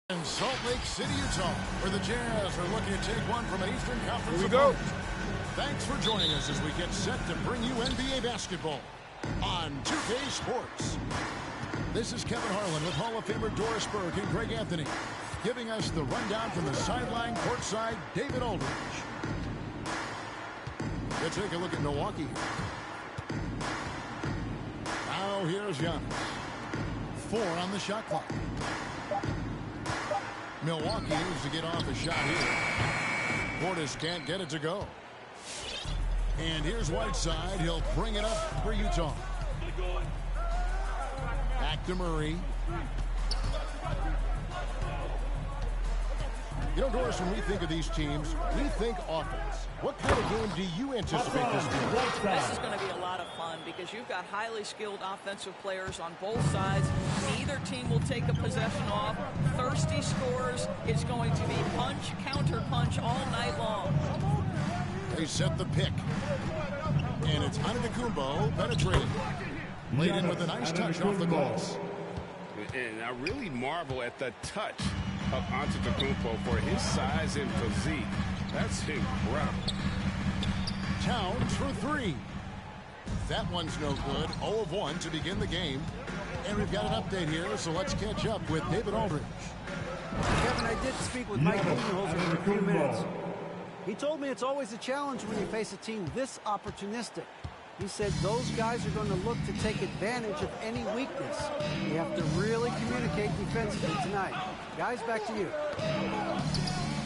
In Salt Lake City, Utah, where the Jazz are looking to take one from an Eastern Conference Here we go. opponent. Thanks for joining us as we get set to bring you NBA basketball on 2K Sports. This is Kevin Harlan with Hall of Famer Doris Burke and Greg Anthony, giving us the rundown from the sideline courtside, David Aldridge. Let's take a look at Milwaukee. Now here's Giannis. 4 on the shot clock. Milwaukee needs to get off a shot here. Portis can't get it to go. And here's Whiteside. He'll bring it up for Utah. Back to Murray. You know, Doris, when we think of these teams, we think offense. What kind of game do you anticipate this being? This is going to be a lot of fun because you've got highly skilled offensive players on both sides. Neither team will take a possession off. Thirsty scorers. It's going to be punch, counter punch all night long. They set the pick. And it's Antetokounmpo penetrated. Laid in with a nice touch off the glass. And I really marvel at the touch of Antetokounmpo for his size and physique. That's incredible. Towns for 3. That one's no good. 0 of 1 to begin the game. And we've got an update here, so let's catch up with David Aldridge. Kevin, I did speak with Mike Budenholzer for a few minutes. He told me it's always a challenge when you face a team this opportunistic. He said those guys are going to look to take advantage of any weakness. You have to really communicate defensively tonight. Guys, back to you.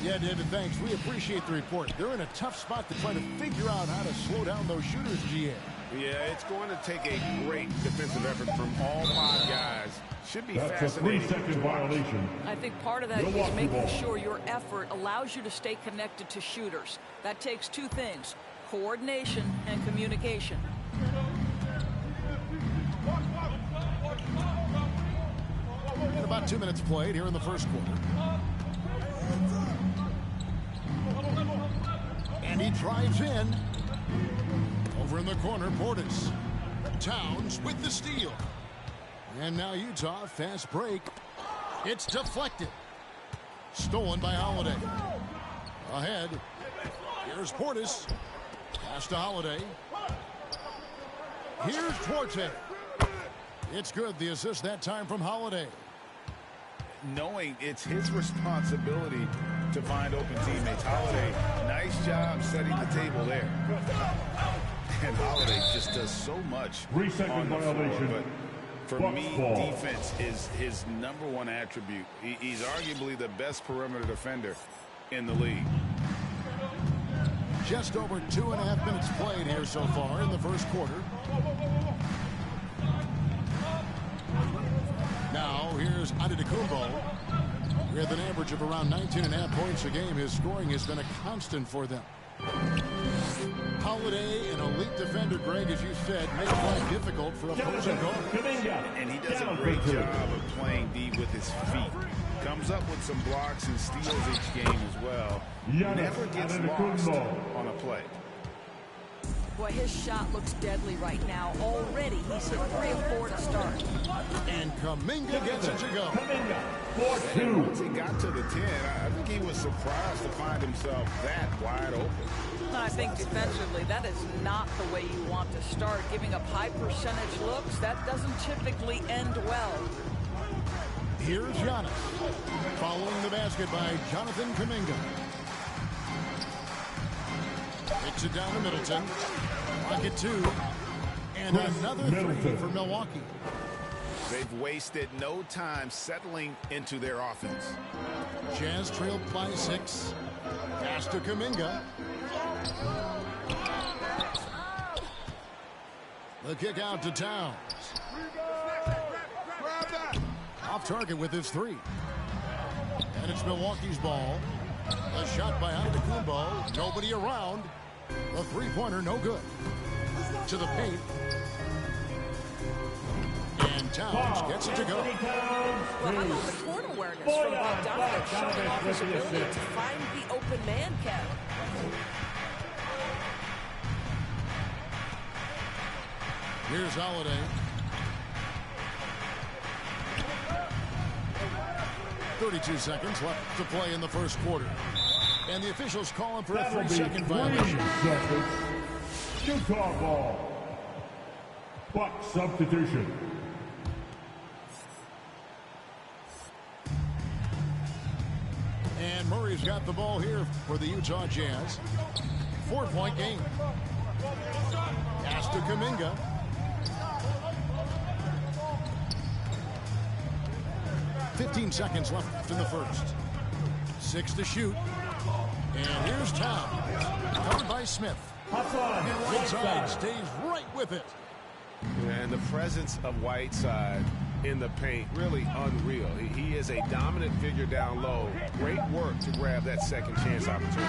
Yeah, David, thanks. We appreciate the report. They're in a tough spot to try to figure out how to slow down those shooters, GA. Yeah, it's going to take a great defensive effort from all 5 guys. Should be That's fascinating. a 3-second violation. I think part of that is making sure your effort allows you to stay connected to shooters. That takes 2 things: coordination and communication. And about 2 minutes played here in the first quarter. And he drives in. Over in the corner, Portis. Towns with the steal. And now Utah, fast break. It's deflected. Stolen by Holiday. Ahead. Here's Portis. Pass to Holiday. Here's Duarte. It's good. The assist that time from Holiday. Knowing it's his responsibility to find open teammates. Holiday, nice job setting the table there. And Holiday just does so much 3-second violation. But for Bucks me, ball. defense is his #1 attribute. He's arguably the best perimeter defender in the league. Just over 2.5 minutes played here so far in the first quarter. Now here's Antetokounmpo. With an average of around 19.5 points a game, his scoring has been a constant for them. Holiday, an elite defender, Greg, as you said, makes life difficult for opposing guards. And he does a great job of playing D with his feet. Comes up with some blocks and steals each game as well. Never gets lost on a play. Boy, his shot looks deadly right now. Already, he's hit 3 of 4 to start. And Kuminga gets it to go. And once he got to the 10, I think he was surprised to find himself that wide open. And I think defensively, that is not the way you want to start. Giving up high percentage looks, that doesn't typically end well. Here's Giannis. Following the basket by Jonathan Kuminga. Takes it down to Middleton. Pocket 2. And another 3 for Milwaukee. They've wasted no time settling into their offense. Jazz trailed by 6. Pass to Kuminga. The kick out to Towns. Off target with his 3. And it's Milwaukee's ball. A shot by Antetokounmpo. Nobody around. The 3-pointer no good. To the paint. And Towns gets it to go. Well, how about the court awareness from Bogdanovic showing off his ability to find the open man, Kev? Here's Holiday. 32 seconds left to play in the first quarter. And the officials calling for a That'll be 3-second 3 violation. seconds. Utah ball. Buck substitution. And Murray's got the ball here for the Utah Jazz. 4-point game. Pass to Kuminga. "15 seconds left in the first. 6 to shoot. And here's Towns. Covered by Smith. And Whiteside stays right with it. And the presence of Whiteside in the paint, really unreal. He is a dominant figure down low. Great work to grab that second chance opportunity.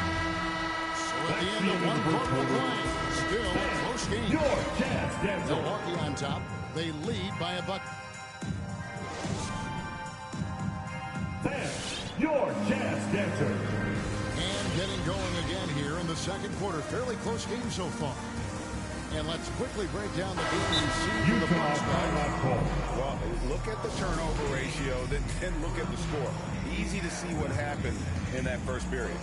So at the end of one quarter of play, still a close game. Milwaukee on top. They lead by a bucket. Your chance dancer. And getting going again here in the second quarter. Fairly close game so far. And let's quickly break down the game we've seen from the Bucks. Well, look at the turnover ratio, then look at the score. Easy to see what happened in that first period.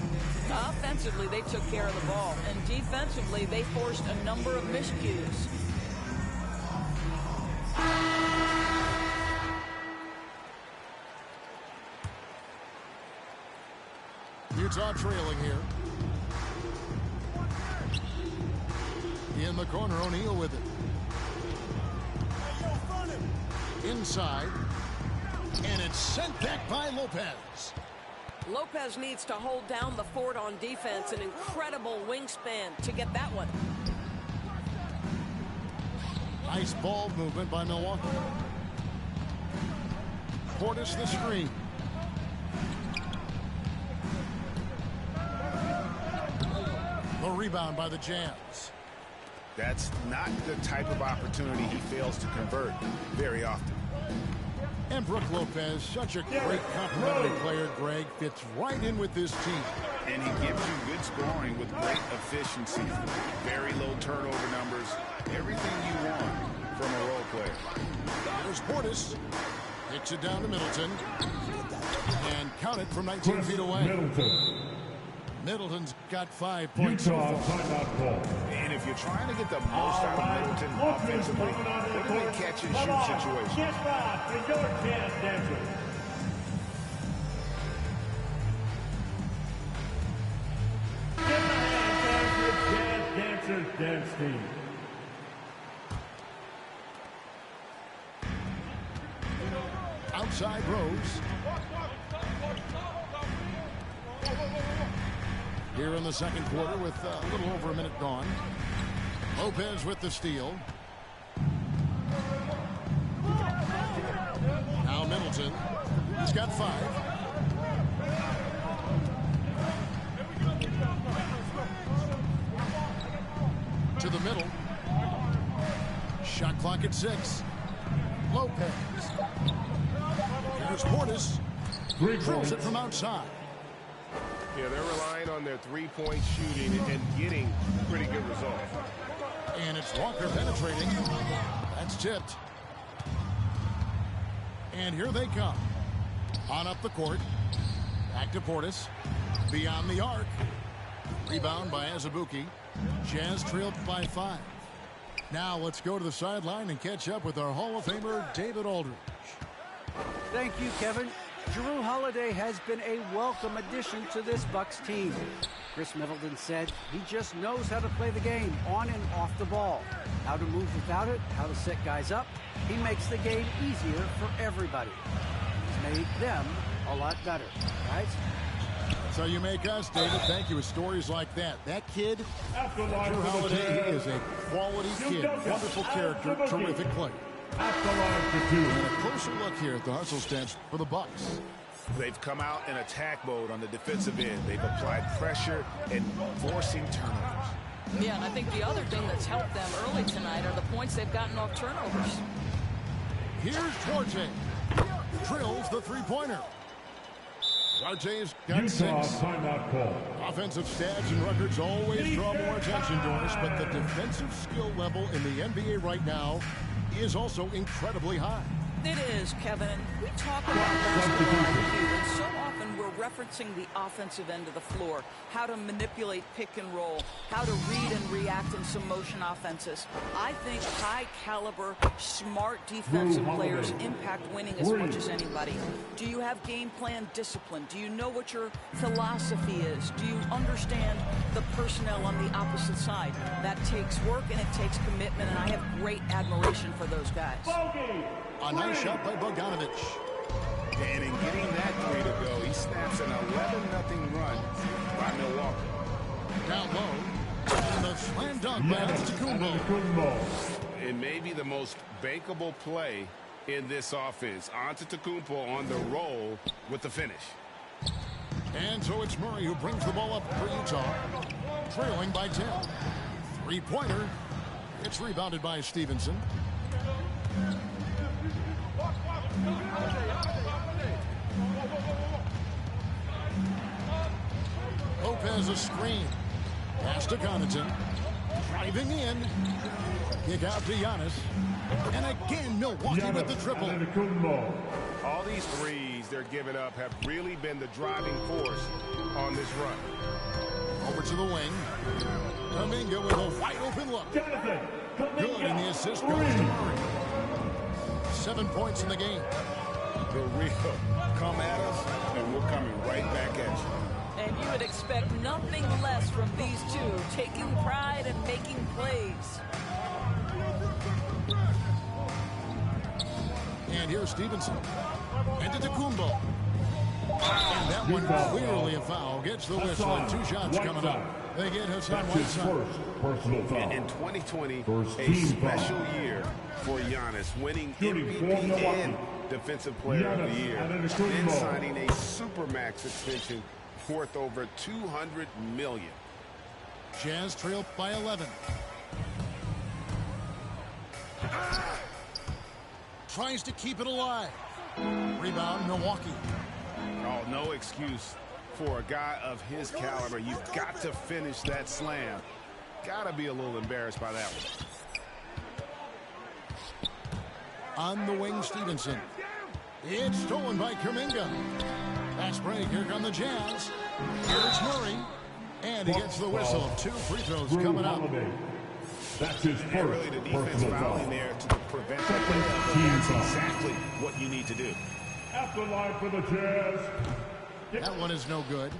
Offensively, they took care of the ball. And defensively, they forced a number of miscues. Utah trailing here. In the corner, O'Neal with it. Inside. And it's sent back by Lopez. Lopez needs to hold down the fort on defense. An incredible wingspan to get that one. Nice ball movement by Milwaukee. Portis the screen. The rebound by the Jazz. That's not the type of opportunity he fails to convert very often. And Brook Lopez, such a great complementary player, Greg, fits right in with this team. And he gives you good scoring with great efficiency. Very low turnover numbers. Everything you want from a role player. There's Portis. Kicks it down to Middleton. And count it from 19 feet away. Middleton's got 5 points. Utah timeout call. And if you're trying to get the most out of Middleton offensively, look at the catch and shoot situation. Get back to your chance dancer. Get the hand dancers dance team. Outside Rose. Here in the second quarter with a little over a minute gone. Lopez with the steal. Now Middleton. He's got 5. To the middle. Shot clock at 6. Lopez. Here's Portis. Drills it from outside. Yeah, they're relying on their three-point shooting and getting pretty good results. And it's Walker penetrating. That's tipped. And here they come. On up the court. Back to Portis. Beyond the arc. Rebound by Azubuike. Jazz trailed by 5. Now let's go to the sideline and catch up with our Hall of Famer, David Aldridge. Thank you, Kevin. Jrue Holiday has been a welcome addition to this Bucks team. Chris Middleton said he just knows how to play the game on and off the ball. How to move without it, how to set guys up. He makes the game easier for everybody. He's made them a lot better, right? That's how you make us, David. Thank you with stories like that. That kid, Afterline Jrue for the Holiday, he Jazz. is a quality kid. Wonderful character, terrific player. Afterline for 2. And a closer look here at the Hustle stats for the Bucks. They've come out in attack mode on the defensive end. They've applied pressure and forcing turnovers. Yeah, and I think the other thing that's helped them early tonight are the points they've gotten off turnovers. Here's Duarte. Drills the three-pointer. Duarte's got Utah 6. timeout call. Offensive stats and records always draw more attention to us, but the defensive skill level in the NBA right now is also incredibly high. It is, Kevin. We talk about basketball IQ, and so often we're referencing the offensive end of the floor, how to manipulate pick and roll, how to read and react in some motion offenses. I think high-caliber, smart defensive players impact winning as much as anybody. Do you have game plan discipline? Do you know what your philosophy is? Do you understand the personnel on the opposite side? That takes work and it takes commitment, and I have great admiration for those guys. A nice shot by Bogdanovic. And in getting that three to go, he snaps an 11-0 run by Milwaukee. Down low. And the slam dunk by Antetokounmpo. It may be the most bankable play in this offense. Antetokounmpo on the roll with the finish. And so it's Murray who brings the ball up for Utah. Trailing by 10. Three-pointer. It's rebounded by Stevenson. Lopez a screen. Pass to Connaughton. Driving in. Kick out to Giannis. And again, Milwaukee with the triple. All these threes they're giving up have really been the driving force on this run. Over to the wing. Kuminga with a wide open look. Good, and the assist goes to Murray. 7 points in the game. The real come at us, and we're coming right back at you. And you would expect nothing less from these two, taking pride and making plays. And here's Stevenson. Antetokounmpo. And that one clearly a foul. Gets the whistle, and 2 shots coming up. They get Hassan Whiteside. In 2020, a special year for Giannis, winning MVP and Defensive Player of the Year, and signing a Supermax extension worth over $200 million. Jazz trail by 11. Tries to keep it alive. Rebound, Milwaukee. Oh, no excuse for a guy of his caliber. You've got to finish that slam. Got to be a little embarrassed by that one. On the wing, Stevenson. It's stolen by Kuminga. Fast break. Here come the Jazz. Here's Murray. And he gets the whistle. 2 free throws coming up. That's his first really the defense fouling there to prevent the layup. That's exactly what you need to do. Afterline for the Jazz. That one is no good.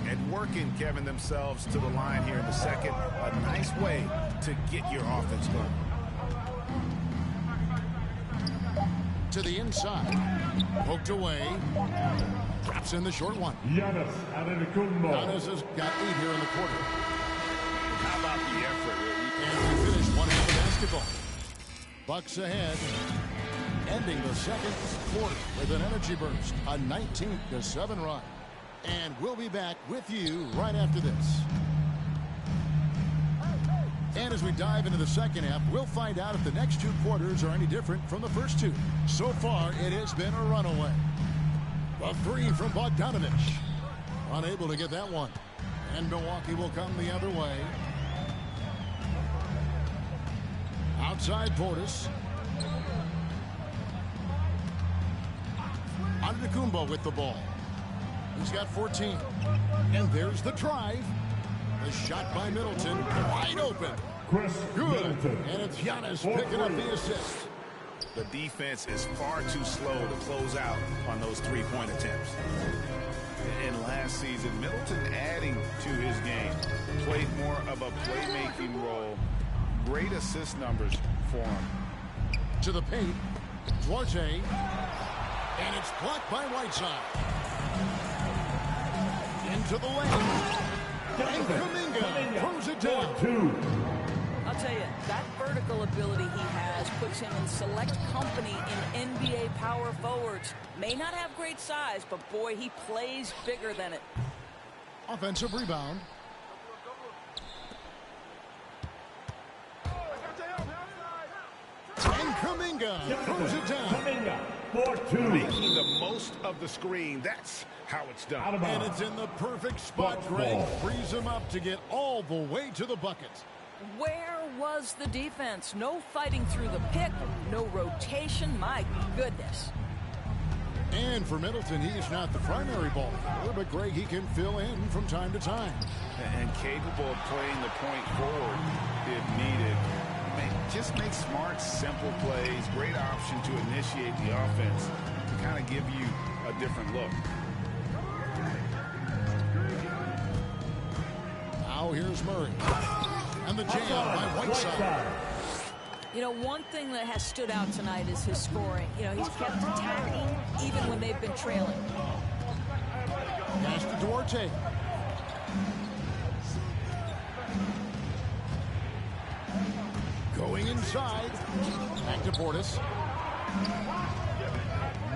And working, Kevin, themselves to the line here in the second. A nice way to get your offense going. To the inside. Poked away. Drops in the short one. Giannis Antetokounmpo. Giannis has got 8 here in the quarter. How about the effort? And we finish one half of basketball. Bucks ahead. Ending the second quarter with an energy burst. A 19-7 run. And we'll be back with you right after this. And as we dive into the second half, we'll find out if the next 2 quarters are any different from the first 2. So far, it has been a runaway. A 3 from Bogdanovic. Unable to get that one. And Milwaukee will come the other way. Outside Portis. Antetokounmpo with the ball. He's got 14. And there's the drive. The shot by Middleton. Wide open. Chris Good. Middleton. And it's Giannis picking up the assist. The defense is far too slow to close out on those three-point attempts. And last season, Middleton adding to his game. Played more of a playmaking role. Great assist numbers for him. To the paint. Duarte. And it's blocked by Whiteside. Into the lane. And Kuminga throws it down. 2. I'll tell you, that vertical ability he has puts him in select company in NBA power forwards. May not have great size, but boy, he plays bigger than it. Offensive rebound. And Kuminga throws it down. Kuminga for 2. Making the most of the screen. That's how it's done. And it's in the perfect spot, Greg. Frees him up to get all the way to the bucket. Where was the defense. No fighting through the pick, no rotation. My goodness. And for Middleton, he's not the primary ball handler, but Greg, he can fill in from time to time. And capable of playing the point forward if needed. Just make smart, simple plays. Great option to initiate the offense to kind of give you a different look. Now here's Murray. And the jam by Whiteside. You know, one thing that has stood out tonight is his scoring. You know, he's kept attacking even when they've been trailing. Pass to Duarte. Going inside. Back to Portis.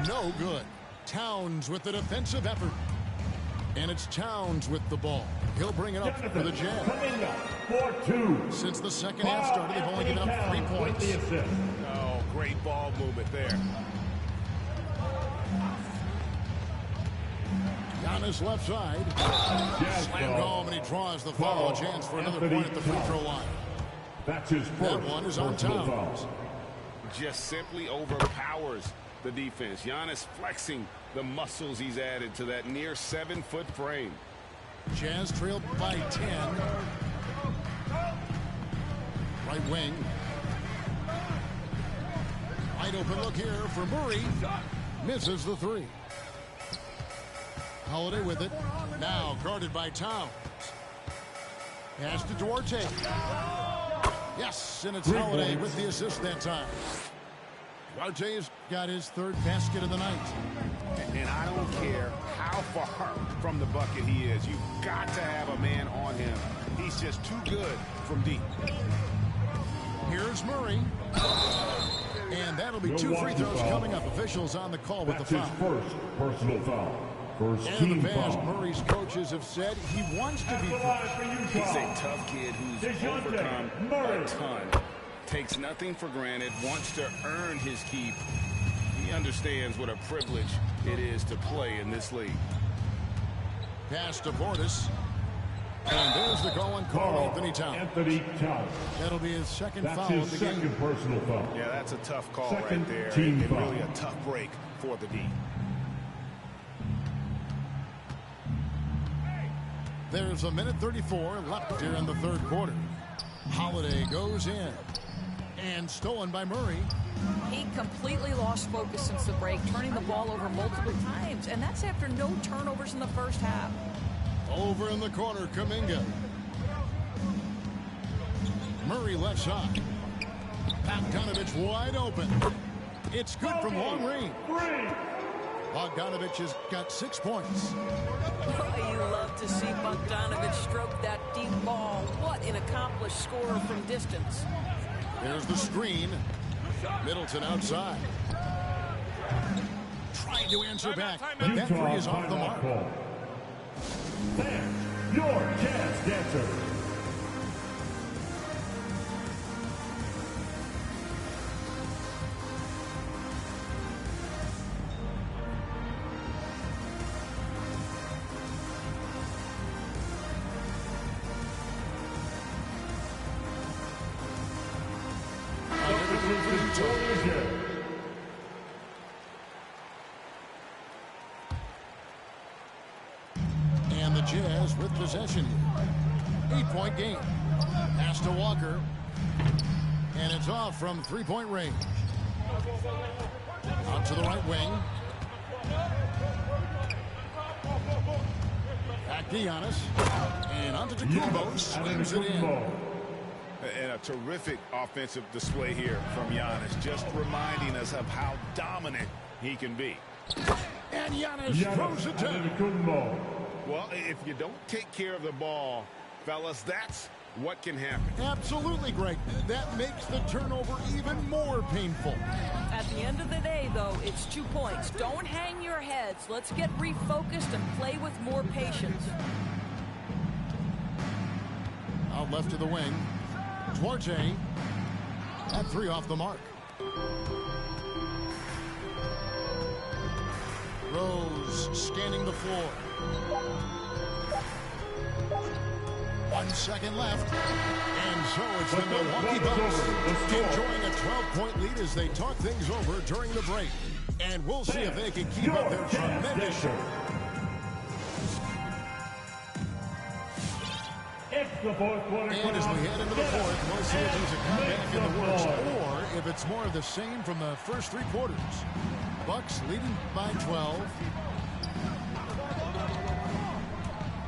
No good. Towns with the defensive effort. And it's Towns with the ball. He'll bring it up for the Jazz. 4-2. Since the second half started, they've only given up 3 points. Oh, great ball movement there. Giannis left side. Slam home, and he draws the foul. A chance for another point at the free throw line. That's his first. That one is on Towns. Just simply overpowers the defense. Giannis flexing the muscles he's added to that near 7-foot frame. Jazz trailed by 10. Right wing. Wide open look here for Murray. Misses the three. Holiday with it. Now guarded by Towns. Pass to Duarte. Yes, and it's Holiday with the assist that time. Duarte's got his third basket of the night. And I don't care how far from the bucket he is. You've got to have a man on him. He's just too good from deep. Here's Murray. And that'll be 2 free throws coming up. Officials on the call with the foul. That's his first personal foul. First And team the fast foul. Murray's coaches have said he wants to be first. He's a tough kid who's overcome a ton. Takes nothing for granted, wants to earn his keep. He understands what a privilege it is to play in this league. Pass to Portis. And there's the call on Anthony Towns. Anthony Towns. That'll be his second That's foul his of the second game. personal foul. Yeah, that's a tough call Second right there. team And foul. really a tough break for the D. There's a minute 34 left here in the third quarter. Holiday goes in. And stolen by Murray. He completely lost focus since the break, turning the ball over multiple times. And that's after no turnovers in the first half. Over in the corner, Kuminga. Murray left side. Bogdanovich wide open. It's good from long range. Bogdanovich has got 6 points. Oh, you love to see Bogdanovich stroke that deep ball. What an accomplished scorer from distance. There's the screen. Middleton outside. Trying to answer back, but that three is off the mark. That's your Jazz Dancer. And the Jazz with possession. 8-point game. Pass to Walker. And it's off from 3-point range. Out to the right wing. Back to Giannis. And onto Tacumbo. Slams it in. And a terrific offensive display here from Giannis, just reminding us of how dominant he can be. And Giannis throws it down. Well, if you don't take care of the ball, fellas, that's what can happen. Absolutely, Greg. That makes the turnover even more painful. At the end of the day, though, it's 2 points. Don't hang your heads. Let's get refocused and play with more patience. Out left to the wing. Duarte. That three off the mark. Rose scanning the floor. 1 second left. And so it's the Milwaukee Bucks enjoying a 12-point lead as they talk things over during the break. And we'll see if they can keep up their tremendous show. The fourth quarter. And as we head into the fourth, we'll see if there's a comeback in the works or if it's more of the same from the first 3 quarters. Bucks leading by 12.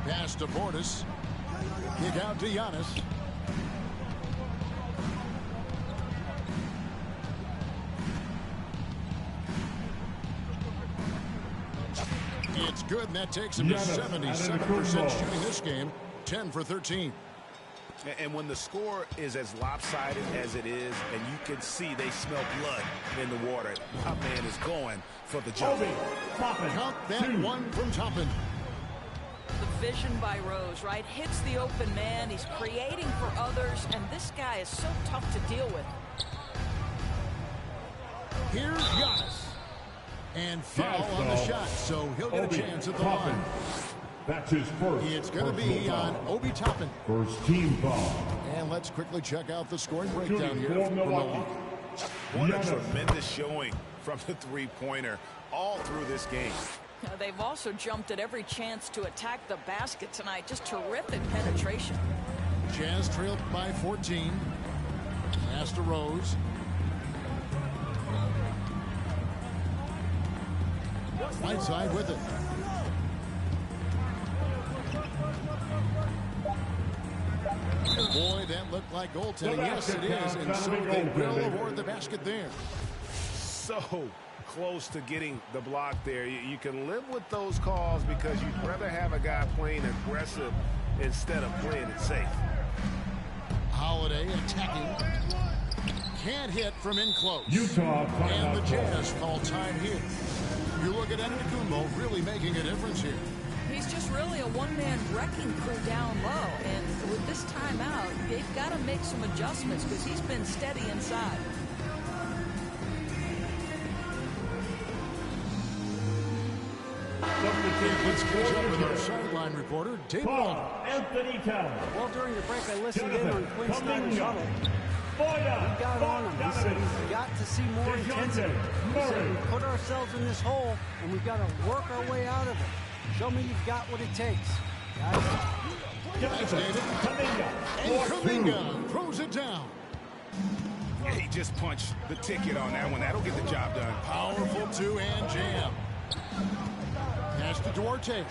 Pass to Portis. Kick out to Giannis. It's good, and that takes him to 77% shooting this game. 10 for 13. And when the score is as lopsided as it is, and you can see they smell blood in the water, my man is going for the jump. Count that one from Toppin. The vision by Rose, right? Hits the open man. He's creating for others, and this guy is so tough to deal with. Here's Giannis. And foul on the shot, so he'll get a chance at the line. That's his first. It's going to be on Obi Toppin. First team foul. And let's quickly check out the scoring breakdown here for Milwaukee. What a tremendous showing from the three-pointer all through this game. They've also jumped at every chance to attack the basket tonight. Just terrific penetration. Jazz trailed by 14. Pass to Rose. Whiteside with it. Boy, that looked like goaltending. Yes, it is. And so they will award the basket there. So close to getting the block there. You can live with those calls because you'd rather have a guy playing aggressive instead of playing it safe. Holiday attacking. Can't hit from in close. Utah. And the Jazz call time here. You look at Antetokounmpo really making a difference here. He's just really a one-man wrecking crew down low. And with this timeout, they've got to make some adjustments because he's been steady inside. Let's catch up with our sideline reporter, Dave Walden. Anthony Town. Well, during the break, I listened in on Quinn Snyder's huddle. He got on him. He said he's got to see more intensity. He said we put ourselves in this hole, and we've got to work our way out of it. Show me you've got what it takes. Guys. Thanks, David. And Kuminga throws it down. He just punched the ticket on that one. That'll get the job done. Powerful two-hand jam. Pass to Duarte.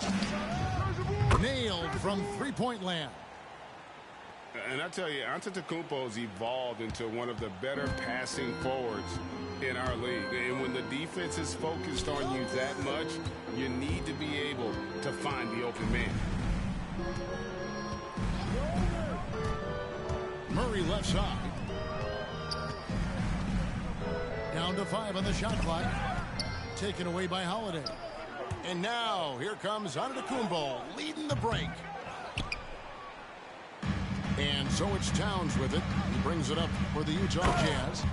Nailed from three-point land. And I tell you, Antetokounmpo's evolved into one of the better passing forwards in our league. And when the defense is focused on you that much, you need to be able to find the open man. Murray left side. Down to 5 on the shot clock. Taken away by Holiday. And now, here comes Antetokounmpo leading the break. And so it's Towns with it. He brings it up for the Utah Jazz.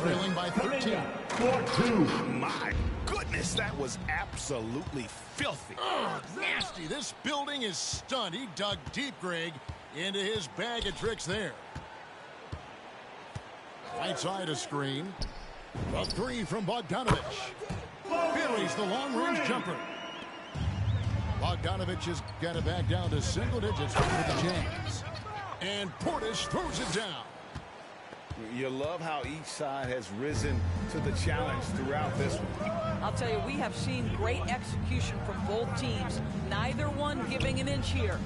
Trailing by 13. 4-2. My goodness, that was absolutely filthy. Oh, nasty. This building is stunned. He dug deep, Greg, into his bag of tricks there. Right side a screen. A three from Bogdanovich. Buries the long-range jumper. Bogdanovich has got it back down to single digits for the Jazz. And Portis throws it down. You love how each side has risen to the challenge throughout this one. I'll tell you, we have seen great execution from both teams. Neither one giving an inch here.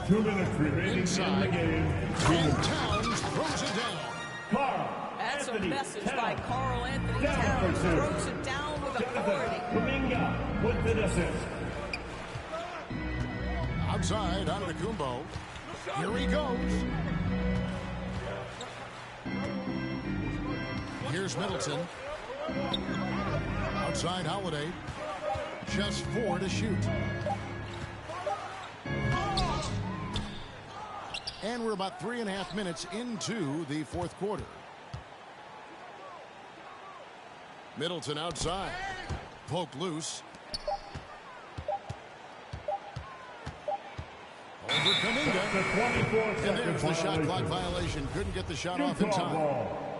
2 minutes remaining Inside. in the game. And Towns throws it down. Carl That's Anthony a message Towns. by Carl Anthony Down Towns. for two. Throws it down with authority. Kuminga with the assist. Outside, Antetokounmpo. Here he goes. Here's Middleton. Outside Holiday. Just 4 to shoot. And we're about 3.5 minutes into the fourth quarter. Middleton outside. Poke loose. Over Kuminga. The 24-second And there's the shot violation. clock violation. Couldn't get the shot off in Utah time. ball.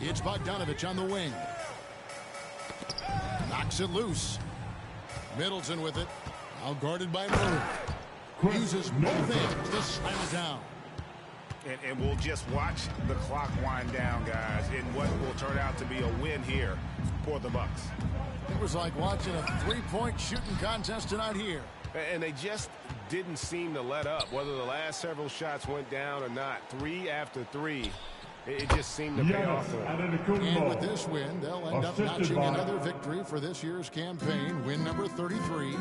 It's Bogdanovich on the wing. Knocks it loose. Middleton with it. Now guarded by Murray. Uses both ends to slam it down. And we'll just watch the clock wind down, guys, in what will turn out to be a win here for the Bucks. It was like watching a three-point shooting contest tonight here. And they just didn't seem to let up, whether the last several shots went down or not. 3 after 3. It just seemed to pay off for them. And with this win, they'll end up notching another victory for this year's campaign, win number 33.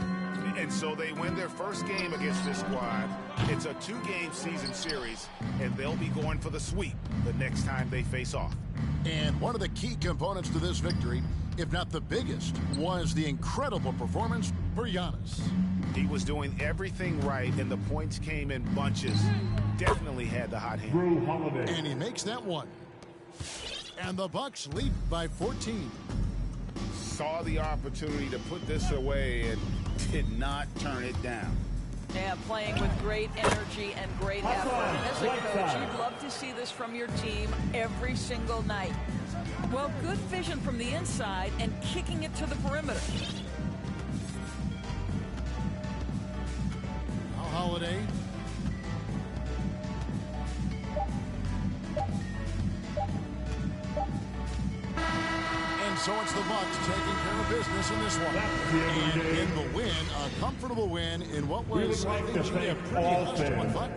And so they win their first game against this squad. It's a 2-game season series, and they'll be going for the sweep the next time they face off. And one of the key components to this victory, if not the biggest, was the incredible performance for Giannis. He was doing everything right, and the points came in bunches. Definitely had the hot hand. Drew Holiday. And he makes that one. And the Bucks lead by 14. Saw the opportunity to put this away and did not turn it down. Yeah, playing with great energy and great effort. And as a coach, you'd love to see this from your team every single night. Well, good vision from the inside and kicking it to the perimeter. Now Holiday. And so it's the Bucks taking care of business in this one. And in the win, a comfortable win in what was, I think, a pretty hostile fight.